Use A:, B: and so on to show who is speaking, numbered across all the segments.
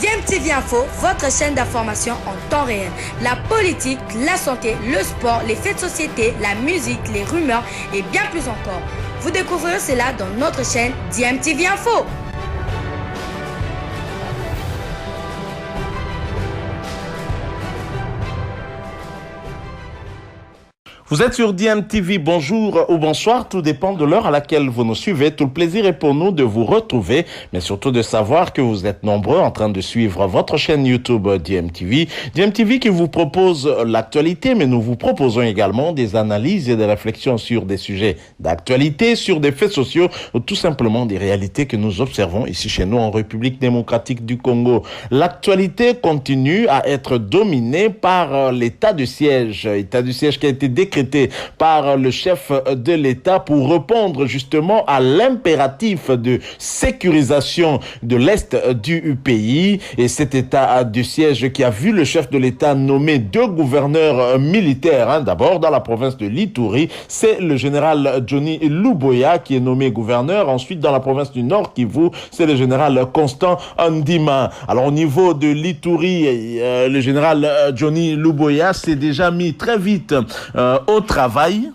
A: DMTV Info, votre chaîne d'information en temps réel. La politique, la santé, le sport, les faits de société, la musique, les rumeurs et bien plus encore. Vous découvrirez cela dans notre chaîne DMTV Info.
B: Vous êtes sur DMTV, bonjour ou bonsoir, tout dépend de l'heure à laquelle vous nous suivez. Tout le plaisir est pour nous de vous retrouver, mais surtout de savoir que vous êtes nombreux en train de suivre votre chaîne YouTube DMTV. DMTV qui vous propose l'actualité, mais nous vous proposons également des analyses et des réflexions sur des sujets d'actualité, sur des faits sociaux ou tout simplement des réalités que nous observons ici chez nous en République démocratique du Congo. L'actualité continue à être dominée par l'état de siège qui a été décrété par le chef de l'État pour répondre justement à l'impératif de sécurisation de l'Est du pays. Et cet état de siège qui a vu le chef de l'État nommer 2 gouverneurs militaires. D'abord dans la province de l'Ituri, c'est le général Johnny Luboya qui est nommé gouverneur. Ensuite dans la province du Nord Kivu, c'est le général Constant Ndima. Alors au niveau de l'Ituri, le général Johnny Luboya s'est déjà mis très vite au travail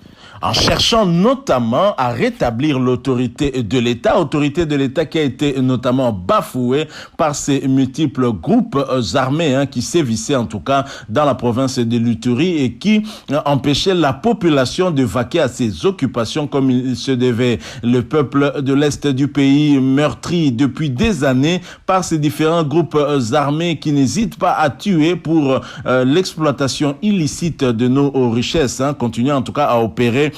B: en cherchant notamment à rétablir l'autorité de l'État qui a été notamment bafouée par ces multiples groupes armés qui sévissaient en tout cas dans la province de l'Ituri et qui empêchaient la population de vaquer à ses occupations comme il se devait. Le peuple de l'Est du pays meurtri depuis des années par ces différents groupes armés qui n'hésitent pas à tuer pour l'exploitation illicite de nos richesses, continuant en tout cas à opérer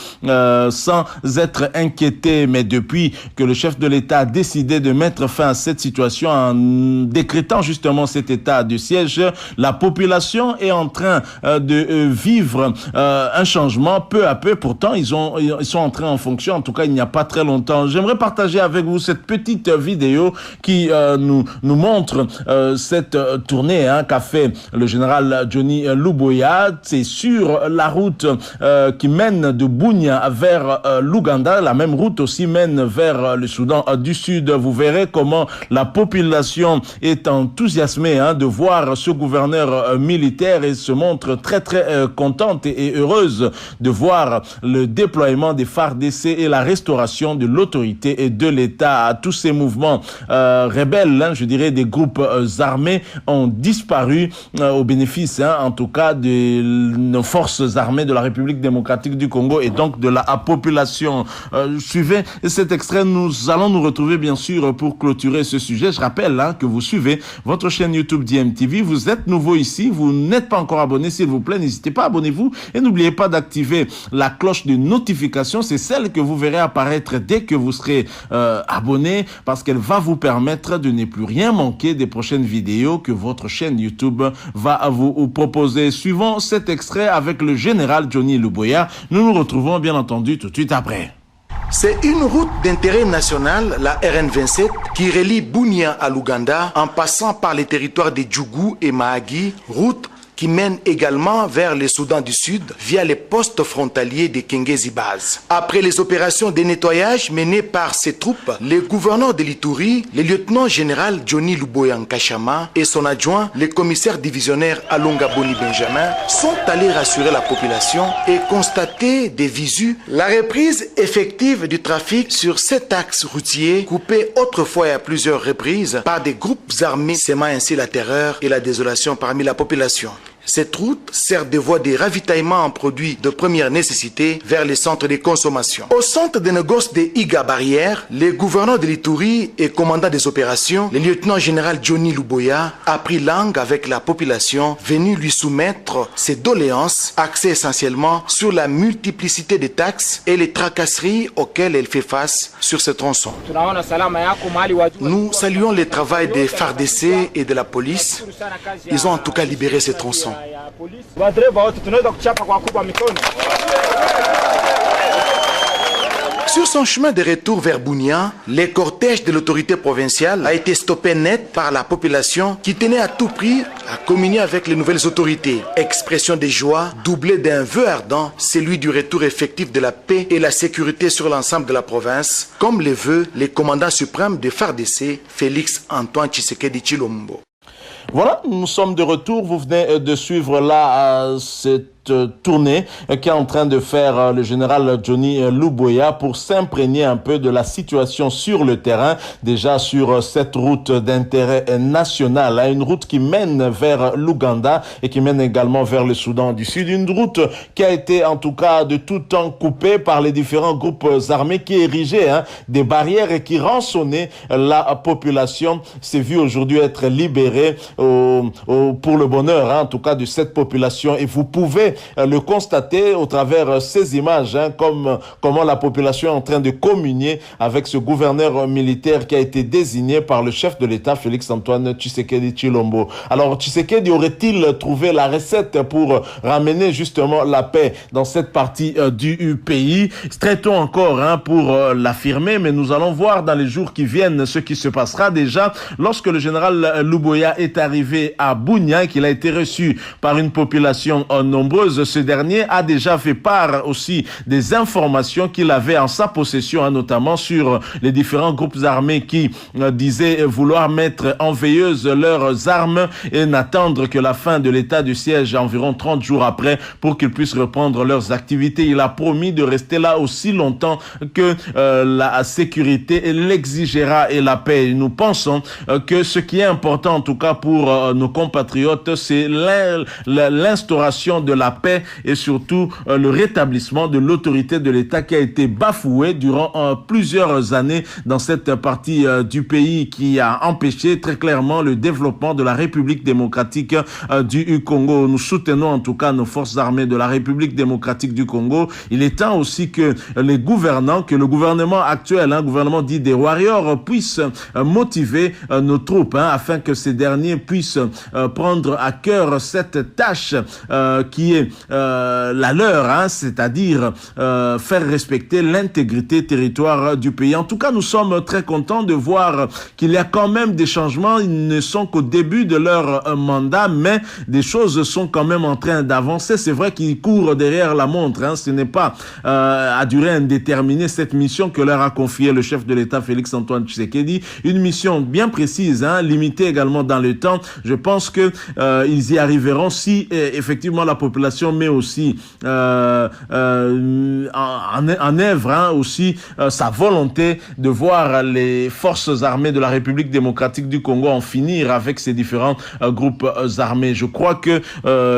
B: sans être inquiété. Mais depuis que le chef de l'État a décidé de mettre fin à cette situation en décrétant justement cet état de siège, la population est en train de vivre un changement peu à peu. Pourtant, ils sont entrés en fonction, en tout cas il n'y a pas très longtemps. J'aimerais partager avec vous cette petite vidéo qui nous montre cette tournée qu'a fait le général Johnny Luboya. C'est sur la route qui mène de Bunia vers l'Ouganda. La même route aussi mène vers le Soudan du Sud. Vous verrez comment la population est enthousiasmée de voir ce gouverneur militaire et se montre très contente et heureuse de voir le déploiement des FARDC et la restauration de l'autorité et de l'État. Tous ces mouvements rebelles, je dirais des groupes armés, ont disparu au bénéfice en tout cas de nos forces armées de la République démocratique du Congo et donc de la population. Suivez cet extrait, nous allons nous retrouver bien sûr pour clôturer ce sujet. Je rappelle que vous suivez votre chaîne YouTube DMTV, vous êtes nouveau ici, vous n'êtes pas encore abonné, s'il vous plaît, n'hésitez pas, abonnez-vous et n'oubliez pas d'activer la cloche de notification, c'est celle que vous verrez apparaître dès que vous serez abonné, parce qu'elle va vous permettre de ne plus rien manquer des prochaines vidéos que votre chaîne YouTube va vous proposer. Suivons cet extrait avec le général Johnny Luboya. Nous nous retrouvons bien entendu tout de suite après.
C: C'est une route d'intérêt national, la RN27, qui relie Bunia à l'Ouganda en passant par les territoires de Djougou et Mahagi, route qui mène également vers le Soudan du Sud via les postes frontaliers de Kengezi Base. Après les opérations de nettoyage menées par ces troupes, le gouverneur de l'Ituri, le lieutenant-général Johnny Luboya Nkashama et son adjoint, le commissaire divisionnaire Alonga Boni Benjamin, sont allés rassurer la population et constater des visu la reprise effective du trafic sur cet axe routier coupé autrefois à plusieurs reprises par des groupes armés, sémant ainsi la terreur et la désolation parmi la population. Cette route sert de voie de ravitaillement en produits de première nécessité vers les centres de consommation. Au centre de négoce de Iga Barrière, le gouverneur de l'Ituri et commandant des opérations, le lieutenant-général Johnny Luboya, a pris langue avec la population venue lui soumettre ses doléances axées essentiellement sur la multiplicité des taxes et les tracasseries auxquelles elle fait face sur ce tronçon. Nous saluons le travail des FARDC et de la police. Ils ont en tout cas libéré ce tronçon. Sur son chemin de retour vers Bunia, le cortège de l'autorité provinciale a été stoppé net par la population qui tenait à tout prix à communier avec les nouvelles autorités. Expression de joie doublée d'un vœu ardent, celui du retour effectif de la paix et la sécurité sur l'ensemble de la province, comme le veut le commandant suprême de FARDC, Félix Antoine Tshisekedi Tshilombo.
B: Voilà, nous sommes de retour. Vous venez de suivre là cette tournée qu'est en train de faire le général Johnny Luboya pour s'imprégner un peu de la situation sur le terrain, déjà sur cette route d'intérêt national, une route qui mène vers l'Ouganda et qui mène également vers le Soudan du Sud, une route qui a été en tout cas de tout temps coupée par les différents groupes armés qui érigeaient des barrières et qui rançonnaient la population. C'est vu aujourd'hui être libéré pour le bonheur en tout cas de cette population, et vous pouvez le constater au travers ces images, comment la population est en train de communier avec ce gouverneur militaire qui a été désigné par le chef de l'État, Félix-Antoine Tshisekedi Tshilombo. Alors, Tshisekedi aurait-il trouvé la recette pour ramener justement la paix dans cette partie du pays? C'est très tôt encore pour l'affirmer, mais nous allons voir dans les jours qui viennent ce qui se passera. Déjà, lorsque le général Luboya est arrivé à Bunia, qu'il a été reçu par une population nombreuse, ce dernier a déjà fait part aussi des informations qu'il avait en sa possession, notamment sur les différents groupes armés qui disaient vouloir mettre en veilleuse leurs armes et n'attendre que la fin de l'état de siège environ 30 jours après pour qu'ils puissent reprendre leurs activités. Il a promis de rester là aussi longtemps que la sécurité l'exigera et la paix. Nous pensons que ce qui est important en tout cas pour nos compatriotes, c'est l'instauration de la paix et surtout le rétablissement de l'autorité de l'État qui a été bafouée durant plusieurs années dans cette partie du pays, qui a empêché très clairement le développement de la République démocratique du Congo. Nous soutenons en tout cas nos forces armées de la République démocratique du Congo. Il est temps aussi que les gouvernants, que le gouvernement actuel, gouvernement dit des warriors, puisse motiver nos troupes afin que ces derniers puissent prendre à cœur cette tâche qui est la leur, c'est-à-dire faire respecter l'intégrité territoire du pays. En tout cas, nous sommes très contents de voir qu'il y a quand même des changements. Ils ne sont qu'au début de leur mandat, mais des choses sont quand même en train d'avancer. C'est vrai qu'ils courent derrière la montre. Ce n'est pas à durée indéterminée cette mission que leur a confiée le chef de l'État, Félix-Antoine Tshisekedi. Une mission bien précise, limitée également dans le temps. Je pense que ils y arriveront si effectivement la population met aussi en œuvre aussi sa volonté de voir les forces armées de la République démocratique du Congo en finir avec ces différents groupes armés. Je crois que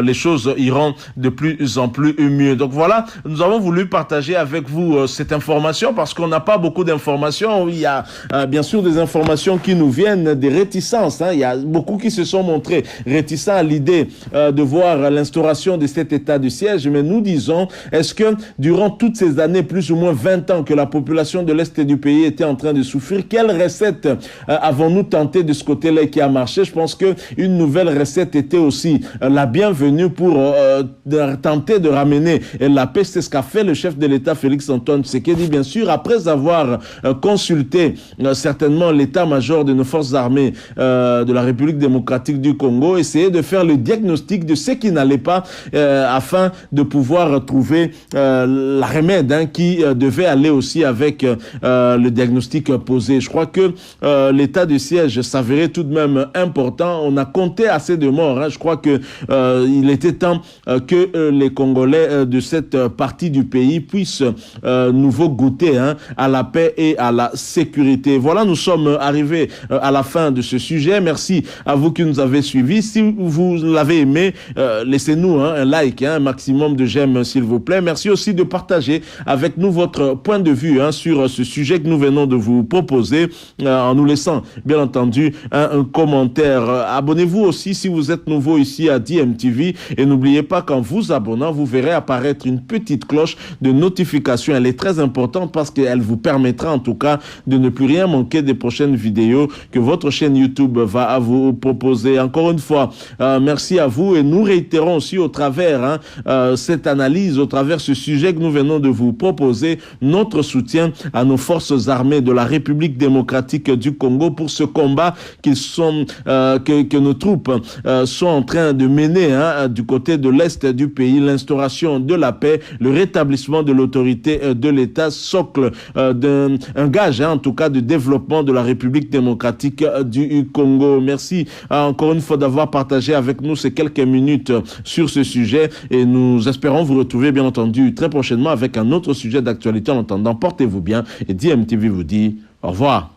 B: les choses iront de plus en plus mieux. Donc voilà, nous avons voulu partager avec vous cette information parce qu'on n'a pas beaucoup d'informations. Il y a bien sûr des informations qui nous viennent des réticences. Il y a beaucoup qui se sont montrés réticents à l'idée de voir l'instauration de cet état de siège, mais nous disons, est-ce que durant toutes ces années, plus ou moins 20 ans que la population de l'Est du pays était en train de souffrir, quelle recette avons-nous tenté de ce côté-là qui a marché? Je pense qu'une nouvelle recette était aussi la bienvenue pour tenter de ramener la paix. C'est ce qu'a fait le chef de l'État, Félix-Antoine Tshisekedi, bien sûr, après avoir consulté certainement l'état-major de nos forces armées de la République démocratique du Congo, essayer de faire le diagnostic de ce qui n'allait pas afin de pouvoir trouver la remède qui devait aller aussi avec le diagnostic posé. Je crois que l'état de siège s'avérait tout de même important. On a compté assez de morts. Je crois que il était temps que les Congolais de cette partie du pays puissent nouveau goûter à la paix et à la sécurité. Voilà, nous sommes arrivés à la fin de ce sujet. Merci à vous qui nous avez suivis. Si vous l'avez aimé, laissez-nous un like, un maximum de j'aime s'il vous plaît. Merci aussi de partager avec nous votre point de vue sur ce sujet que nous venons de vous proposer en nous laissant bien entendu un commentaire. Abonnez-vous aussi si vous êtes nouveau ici à DMTV et n'oubliez pas qu'en vous abonnant, vous verrez apparaître une petite cloche de notification. Elle est très importante parce qu'elle vous permettra en tout cas de ne plus rien manquer des prochaines vidéos que votre chaîne YouTube va vous proposer. Encore une fois, merci à vous et nous réitérons aussi au travers travers cette analyse, au travers ce sujet que nous venons de vous proposer, notre soutien à nos forces armées de la République démocratique du Congo pour ce combat que nos troupes sont en train de mener du côté de l'Est du pays, l'instauration de la paix, le rétablissement de l'autorité de l'État, socle un gage en tout cas de développement de la République démocratique du Congo. Merci encore une fois d'avoir partagé avec nous ces quelques minutes sur ce sujet et nous espérons vous retrouver bien entendu très prochainement avec un autre sujet d'actualité. En attendant, portez-vous bien et DMTV vous dit au revoir.